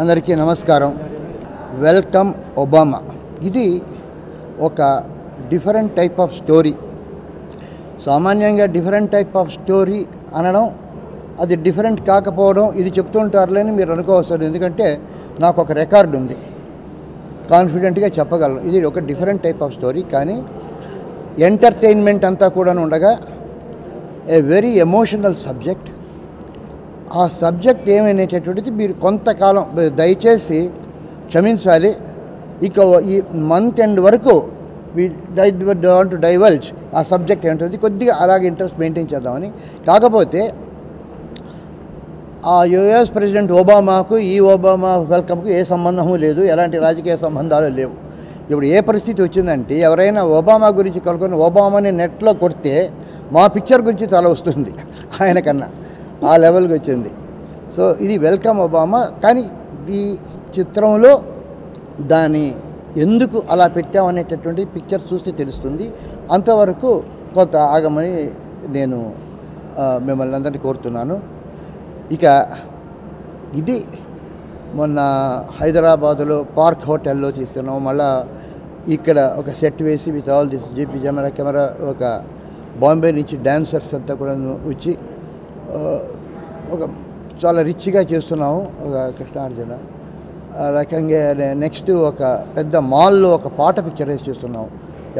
అందరికీ నమస్కారం. Welcome Obama. ఇది ఒక డిఫరెంట్ టైప్ ఆఫ్ స్టోరీ. సామాన్యంగా డిఫరెంట్ టైప్ ఆఫ్ స్టోరీ అనడం, అది డిఫరెంట్ కాకపోవడం, ఇది చెప్తుంటారులేని మీరు అనుకోవచ్చు. ఎందుకంటే నాకు ఒక రికార్డు ఉంది, కాన్ఫిడెంట్గా చెప్పగలను. ఇది ఒక డిఫరెంట్ టైప్ ఆఫ్ స్టోరీ, కానీ ఎంటర్టైన్మెంట్ అంతా కూడా ఉండగా ఏ వెరీ ఎమోషనల్ సబ్జెక్ట్. ఆ సబ్జెక్ట్ ఏమనేటటువంటిది మీరు కొంతకాలం దయచేసి క్షమించాలి. ఇక ఈ మంత్ ఎండ్ వరకు వాంట్ టు డైవల్జ్ ఆ సబ్జెక్ట్ ఏంటంటే కొద్దిగా అలాగే ఇంట్రెస్ట్ మెయింటైన్ చేద్దామని. కాకపోతే ఆ యుఎస్ ప్రెసిడెంట్ ఒబామాకు ఈ ఒబామా వెల్కమ్కు ఏ సంబంధము లేదు, ఎలాంటి రాజకీయ సంబంధాలు లేవు. ఇప్పుడు ఏ పరిస్థితి వచ్చిందంటే, ఎవరైనా ఒబామా గురించి కనుక్కొని ఒబామాని నెట్లో కొడితే మా పిక్చర్ గురించి చాలా వస్తుంది ఆయన కన్నా, ఆ లెవెల్కి వచ్చింది. సో ఇది వెల్కమ్ ఒబామా. కానీ ఈ చిత్రంలో దాని ఎందుకు అలా పెట్టామనేటటువంటి పిక్చర్ చూస్తే తెలుస్తుంది. అంతవరకు కొంత ఆగమని నేను మిమ్మల్ని అందరినీ కోరుతున్నాను. ఇక ఇది మొన్న హైదరాబాదులో పార్క్ హోటల్లో తీస్తున్నాం. మళ్ళా ఇక్కడ ఒక సెట్ వేసి with all this GP camera ఒక బాంబే నుంచి డాన్సర్స్ అంతా కూడా వచ్చి ఒక చాలా రిచ్గా చేస్తున్నాము. ఒక కృష్ణార్జున రకంగా నెక్స్ట్ ఒక పెద్ద మాల్లో ఒక పాట పిక్చర్ వేసి చేస్తున్నాం.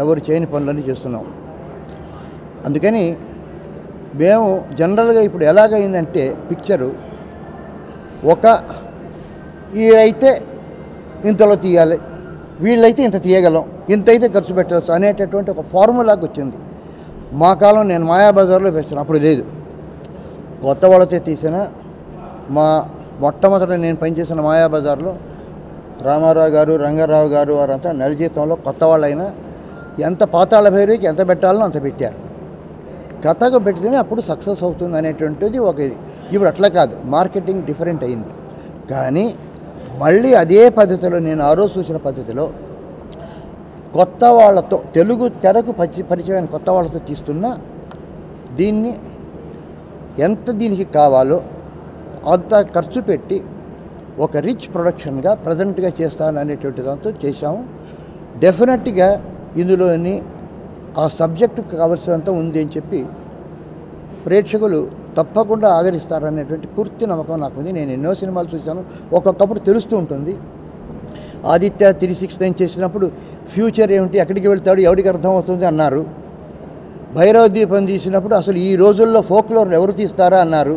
ఎవరు చేయని పనులన్నీ చేస్తున్నాం. అందుకని మేము జనరల్గా ఇప్పుడు ఎలాగైందంటే పిక్చరు ఒక వీళ్ళైతే ఇంతలో తీయాలి, వీళ్ళైతే ఇంత తీయగలం, ఇంతైతే ఖర్చు పెట్టవచ్చు అనేటటువంటి ఒక ఫార్ములాకి వచ్చింది. మా కాలం నేను మాయాబజార్లో పెట్టాను, అప్పుడు లేదు. కొత్త వాళ్ళతో తీసిన మొట్టమొదట నేను పనిచేసిన మాయాబజార్లో రామారావు గారు, రంగారావు గారు వారంతా నెల జీతంలో కొత్త వాళ్ళైనా ఎంత పాతాళ భైరవికి ఎంత పెట్టాలనో అంత పెట్టారు. కథకు పెడితేనే అప్పుడు సక్సెస్ అవుతుంది అనేటువంటిది ఒక ఇది. ఇప్పుడు అట్లా కాదు, మార్కెటింగ్ డిఫరెంట్ అయింది. కానీ మళ్ళీ అదే పద్ధతిలో నేను ఆ రోజు చూసిన పద్ధతిలో కొత్త వాళ్ళతో, తెలుగు తెరకు పరిచయమైన కొత్త వాళ్ళతో తీస్తున్నా దీన్ని ఎంత దీనికి కావాలో అంత ఖర్చు పెట్టి ఒక రిచ్ ప్రొడక్షన్గా ప్రజెంట్గా చేస్తాను అనేటువంటి దాంతో చేశాము. డెఫినెట్గా ఇందులోని ఆ సబ్జెక్టుకు కావాల్సినంత ఉంది అని చెప్పి ప్రేక్షకులు తప్పకుండా ఆదరిస్తారనేటువంటి పూర్తి నమ్మకం నాకు ఉంది. నేను ఎన్నో సినిమాలు చూశాను, ఒక్కొక్కప్పుడు తెలుస్తూ ఉంటుంది. ఆదిత్య 369 చేసినప్పుడు ఫ్యూచర్ ఏమిటి, ఎక్కడికి వెళ్తాడు, ఎవరికి అర్థమవుతుంది అన్నారు. భైరవ దీపం తీసినప్పుడు అసలు ఈ రోజుల్లో ఫోక్లోర్ ఎవరు తీస్తారా అన్నారు.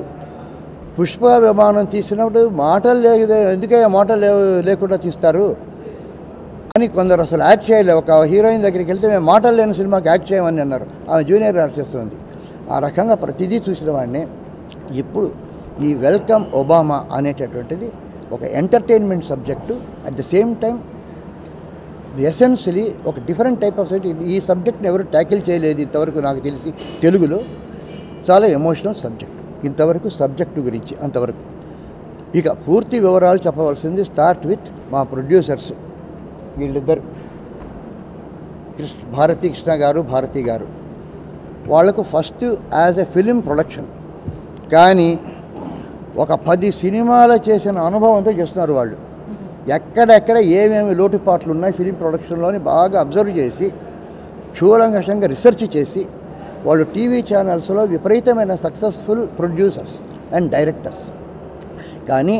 పుష్ప విమానం తీసినప్పుడు మాటలు లేదు, ఎందుకే మాటలు లేకుండా తీస్తారు అని కొందరు అసలు యాక్ట్ చేయలేదు. ఒక హీరోయిన్ దగ్గరికి వెళ్తే మేము మాటలు లేని సినిమాకి యాక్ట్ చేయమని అన్నారు. ఆమె జూనియర్ ఆర్టిస్ట్ ఉంది. ఆ రకంగా ప్రతిదీ చూసిన వాడిని. ఇప్పుడు ఈ వెల్కమ్ ఒబామా అనేటటువంటిది ఒక entertainment subject, at the same time essentially ఒక డిఫరెంట్ టైప్ ఆఫ్ సబ్జెక్ట్. ఈ సబ్జెక్ట్ని ఎవరు ట్యాకిల్ చేయలేదు ఇంతవరకు నాకు తెలిసి తెలుగులో. చాలా ఎమోషనల్ సబ్జెక్ట్ ఇంతవరకు, సబ్జెక్టు గురించి అంతవరకు. ఇక పూర్తి వివరాలు చెప్పవలసింది స్టార్ట్ విత్ మా ప్రొడ్యూసర్స్ వీళ్ళిద్దరు, భారతీ కృష్ణ గారు, భారతి గారు. వాళ్లకు first as a film production, కానీ ఒక 10 సినిమాలు చేసిన అనుభవంతో చేస్తున్నారు వాళ్ళు. ఎక్కడెక్కడ ఏమేమి లోటుపాట్లు ఉన్నాయి ఫిలిం ప్రొడక్షన్లోని బాగా అబ్జర్వ్ చేసి కూలంకషంగా రీసెర్చ్ చేసి వాళ్ళు టీవీ ఛానల్స్లో విపరీతమైన సక్సెస్ఫుల్ ప్రొడ్యూసర్స్ అండ్ డైరెక్టర్స్. కానీ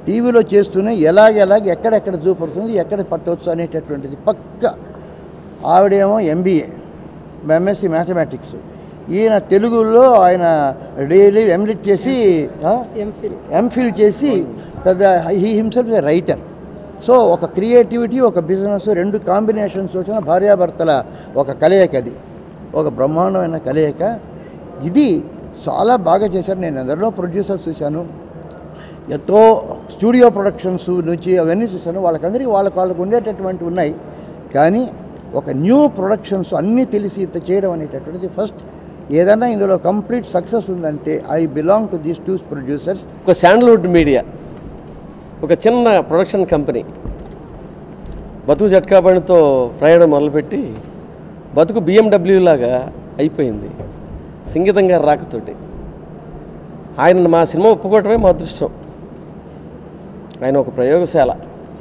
టీవీలో చేస్తూనే ఎలాగ ఎక్కడెక్కడ చూపడుతుంది, ఎక్కడ పట్టవచ్చు అనేటటువంటిది పక్క. ఆవిడేమో MBA, MSc మ్యాథమెటిక్స్. ఈయన తెలుగులో ఆయన డైలీ ఎంలిట్ చేసి ఎంఫిల్ చేసి పెద్ద he himself a writer. So ఒక క్రియేటివిటీ, ఒక బిజినెస్, రెండు కాంబినేషన్స్ వచ్చిన భార్యాభర్తల ఒక కలయిక, అది ఒక బ్రహ్మాండమైన కలయిక. ఇది చాలా బాగా చేశారు. నేను అందరిలో ప్రొడ్యూసర్స్ చూశాను, ఎంతో స్టూడియో ప్రొడక్షన్స్ నుంచి అవన్నీ చూశాను. వాళ్ళకందరికీ వాళ్ళకు ఉండేటటువంటి ఉన్నాయి. కానీ ఒక న్యూ ప్రొడక్షన్స్ అన్నీ తెలిసి ఇంత చేయడం అనేటటువంటిది ఫస్ట్. ఏదైనా ఇందులో కంప్లీట్ సక్సెస్ ఉందంటే I belong to these 2 producers. ఒక శాండల్వుడ్ మీడియా, ఒక చిన్న ప్రొడక్షన్ కంపెనీ బతుకు జట్కాబండితో ప్రయాణం మొదలుపెట్టి బతుకు BMW లాగా అయిపోయింది సంగీతం గారి రాకతోటి. ఆయన మా సినిమా ఒప్పుకోవటమే మా అదృష్టం. ఆయన ఒక ప్రయోగశాల.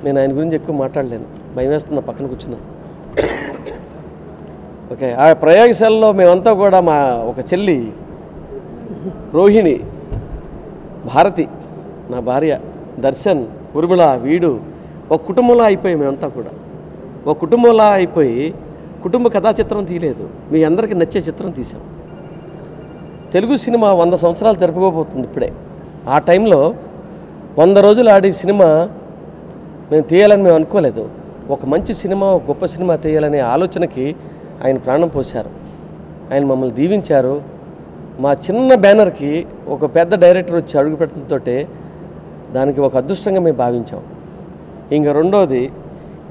నేను ఆయన గురించి ఎక్కువ మాట్లాడలేను, భయం వేస్తున్నా, పక్కన కూర్చున్నా. ఓకే, ఆ ప్రయోగశాలలో మేమంతా కూడా మా ఒక చెల్లి రోహిణి, భారతి నా భార్య, దర్శన్, ఉర్మిళ, వీడు ఒక కుటుంబంలో అయిపోయి మేమంతా కూడా ఒక కుటుంబంలో అయిపోయి కుటుంబ కథా చిత్రం తీయలేదు, మీ అందరికీ నచ్చే చిత్రం తీసాం. తెలుగు సినిమా 100 సంవత్సరాలు జరుపుకోబోతుంది ఇప్పుడే. ఆ టైంలో 100 రోజులు ఆడి సినిమా మేము తీయాలని మేము అనుకోలేదు. ఒక మంచి సినిమా, ఒక గొప్ప సినిమా తీయాలనే ఆలోచనకి ఆయన ప్రాణం పోశారు. ఆయన మమ్మల్ని దీవించారు. మా చిన్న బ్యానర్కి ఒక పెద్ద డైరెక్టర్ వచ్చి అడుగు పెట్టడంతో దానికి ఒక అదృష్టంగా మేము భావించాం. ఇంకా రెండోది,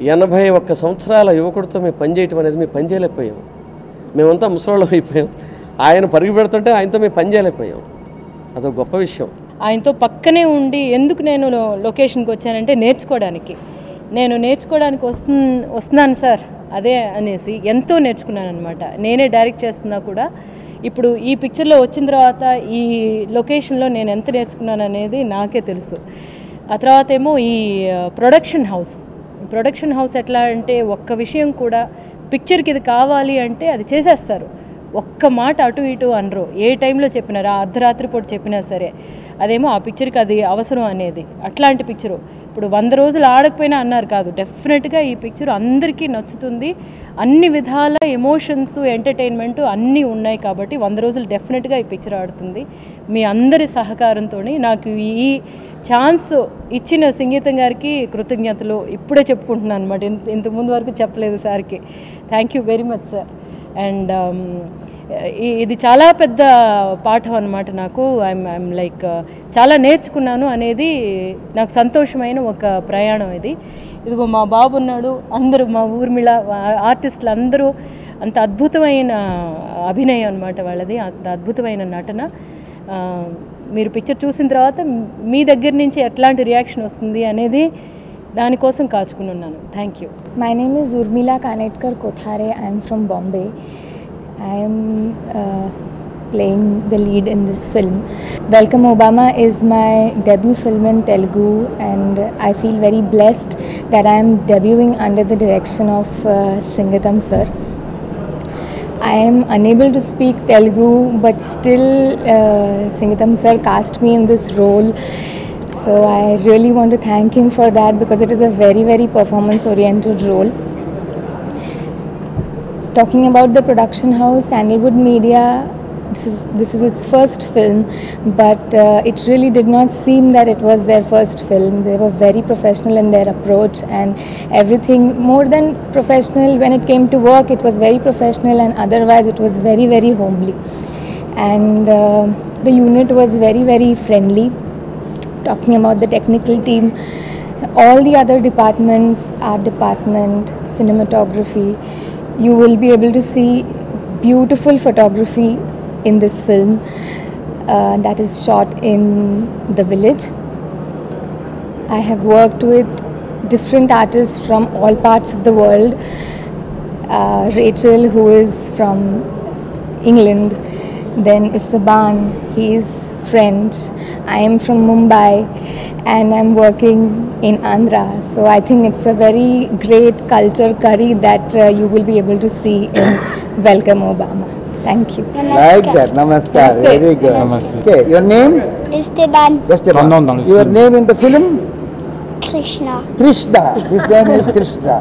81 సంవత్సరాల యువకుడితో మేము పనిచేయటం అనేది మేము పనిచేయలేకపోయాం. మేమంతా ముసలోళ్ళం అయిపోయాం. ఆయన పరుగు పెడుతుంటే ఆయనతో మేము పనిచేయలేకపోయాం. అదొక గొప్ప విషయం. ఆయనతో పక్కనే ఉండి ఎందుకు నేను లొకేషన్కి వచ్చానంటే నేర్చుకోవడానికి. నేను నేర్చుకోవడానికి వస్తున్నాను సార్ అదే అనేసి ఎంతో నేర్చుకున్నాను అనమాట. నేనే డైరెక్ట్ చేస్తున్నా కూడా ఇప్పుడు ఈ పిక్చర్లో వచ్చిన తర్వాత ఈ లొకేషన్లో నేను ఎంత నేర్చుకున్నాను అనేది నాకే తెలుసు. ఆ తర్వాత ఏమో ఈ ప్రొడక్షన్ హౌస్ ఎట్లా అంటే ఒక్క విషయం కూడా పిక్చర్కి ఇది కావాలి అంటే అది చేసేస్తారు. ఒక్క మాట అటు ఇటు అనరు. ఏ టైంలో చెప్పినారు, ఆ అర్ధరాత్రి పూట చెప్పినా సరే అదేమో ఆ పిక్చర్కి అది అవసరం అనేది. అట్లాంటి పిక్చరు ఇప్పుడు 100 రోజులు ఆడకపోయినా అన్నారు కాదు, డెఫినెట్గా ఈ పిక్చర్ అందరికీ నచ్చుతుంది. అన్ని విధాల ఎమోషన్స్, ఎంటర్టైన్మెంట్ అన్నీ ఉన్నాయి కాబట్టి 100 రోజులు డెఫినెట్గా ఈ పిక్చర్ ఆడుతుంది. మీ అందరి సహకారంతో నాకు ఈ ఛాన్స్ ఇచ్చిన సంగీతం గారికి కృతజ్ఞతలు ఇప్పుడే చెప్పుకుంటున్నాను అనమాట. ఇంతకుముందు వరకు చెప్పలేదు సార్కి. Thank you very much sir. And ఇది చాలా పెద్ద పాఠం అనమాట నాకు. ఐఎమ్ లైక్ చాలా నేర్చుకున్నాను అనేది నాకు సంతోషమైన ఒక ప్రయాణం ఇది. ఇదిగో మా బాబు ఉన్నాడు, అందరూ మా ఊర్మిళ ఆర్టిస్టులు అందరూ అంత అద్భుతమైన అభినయం అనమాట వాళ్ళది, అంత అద్భుతమైన నటన. మీరు పిక్చర్ చూసిన తర్వాత మీ దగ్గర నుంచి ఎట్లాంటి రియాక్షన్ వస్తుంది అనేది దానికోసం కాచుకుని ఉన్నాను. Thank you. My name is Urmila Kanetkar Kothare. I am from Bombay. I am playing the lead in this film. Welcome Obama is my debut film in Telugu, and I feel very blessed that I am debuting under the direction of Singatham sir. I am unable to speak Telugu, but still Singatham sir cast me in this role. So I really want to thank him for that, because it is a very, very performance-oriented role. Talking about the production house, Sandalwood Media, this is its first film, but it really did not seem that it was their first film. They were very professional in their approach, and everything more than professional. When it came to work, it was very professional, and otherwise it was very, very homely. And the unit was very, very friendly. Talking about the technical team, all the other departments, art department, cinematography, you will be able to see beautiful photography in this film that is shot in the village. I have worked with different artists from all parts of the world. Rachel, who is from England, then Esteban, he is French. I am from Mumbai and I'm working in Andhra. So I think it's a very great culture curry that you will be able to see in Welcome Obama. Thank you. Like that. Namaskar. Very good. Namaste. Okay, your name? Esteban. Your name in the film? Krishna. Krishna. His name is Krishna.